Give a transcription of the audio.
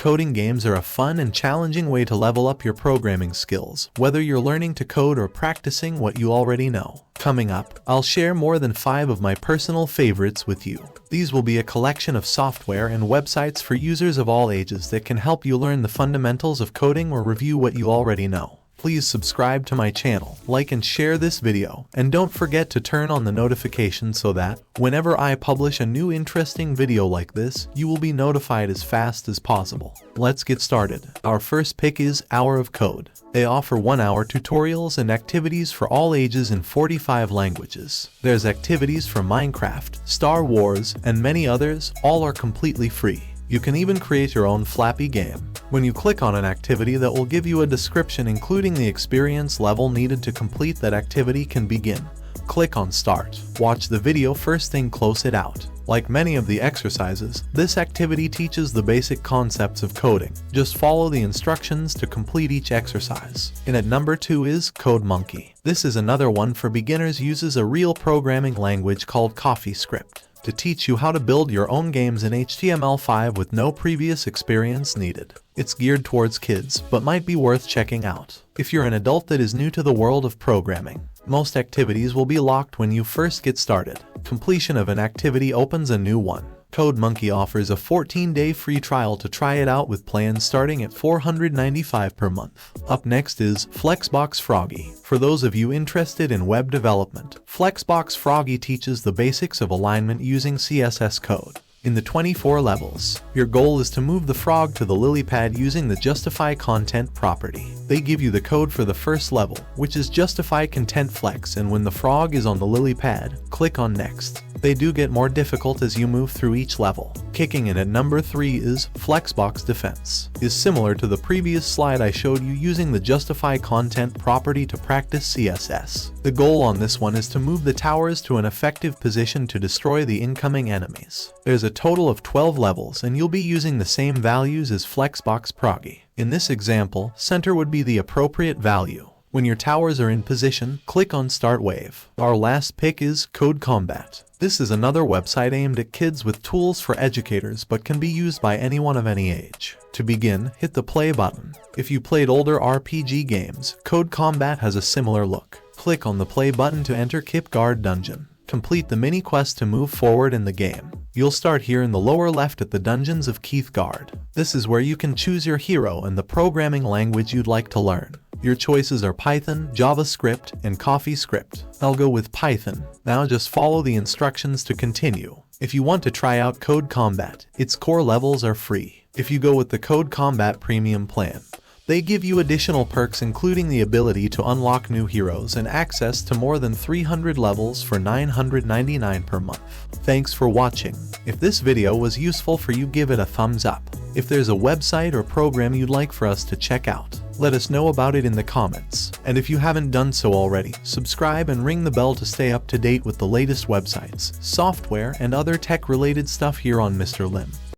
coding games are a fun and challenging way to level up your programming skills, whether you're learning to code or practicing what you already know. Coming up, I'll share more than 5 of my personal favorites with you. These will be a collection of software and websites for users of all ages that can help you learn the fundamentals of coding or review what you already know. Please subscribe to my channel, like and share this video, and don't forget to turn on the notifications so that, whenever I publish a new interesting video like this, you will be notified as fast as possible. Let's get started. Our first pick is Hour of Code. They offer 1-hour tutorials and activities for all ages in 45 languages. There's activities for Minecraft, Star Wars, and many others, all are completely free. You can even create your own Flappy game. When you click on an activity, that will give you a description including the experience level needed to complete that activity can begin. Click on Start. Watch the video first, then close it out. Like many of the exercises, this activity teaches the basic concepts of coding. Just follow the instructions to complete each exercise. And at number 2 is CodeMonkey. This is another one for beginners, uses a real programming language called CoffeeScript to teach you how to build your own games in HTML5 with no previous experience needed. It's geared towards kids, but might be worth checking out if you're an adult that is new to the world of programming. Most activities will be locked when you first get started. Completion of an activity opens a new one. CodeMonkey offers a 14-day free trial to try it out with plans starting at $495 per month. Up next is Flexbox Froggy. For those of you interested in web development, Flexbox Froggy teaches the basics of alignment using CSS code. In the 24 levels, your goal is to move the frog to the lily pad using the Justify Content property. They give you the code for the first level, which is Justify Content Flex, and when the frog is on the lily pad, click on Next. They do get more difficult as you move through each level. Kicking in at number 3 is Flexbox Defense. Is similar to the previous slide I showed you, using the Justify Content property to practice CSS. The goal on this one is to move the towers to an effective position to destroy the incoming enemies. There's a total of 12 levels, and you'll be using the same values as Flexbox Froggy. In this example, center would be the appropriate value. When your towers are in position, click on Start Wave. Our last pick is CodeCombat. This is another website aimed at kids with tools for educators, but can be used by anyone of any age. To begin, hit the play button. If you played older RPG games, CodeCombat has a similar look. Click on the play button to enter Kipgard Dungeon. Complete the mini quest to move forward in the game. You'll start here in the lower left at the Dungeons of Keithgard. This is where you can choose your hero and the programming language you'd like to learn. Your choices are Python, JavaScript, and CoffeeScript. I'll go with Python. Now just follow the instructions to continue. If you want to try out CodeCombat, its core levels are free. If you go with the CodeCombat Premium plan, they give you additional perks including the ability to unlock new heroes and access to more than 300 levels for $999 per month. Thanks for watching. If this video was useful for you, give it a thumbs up. If there's a website or program you'd like for us to check out, let us know about it in the comments. And if you haven't done so already, subscribe and ring the bell to stay up to date with the latest websites, software, and other tech-related stuff here on Mr. Lim.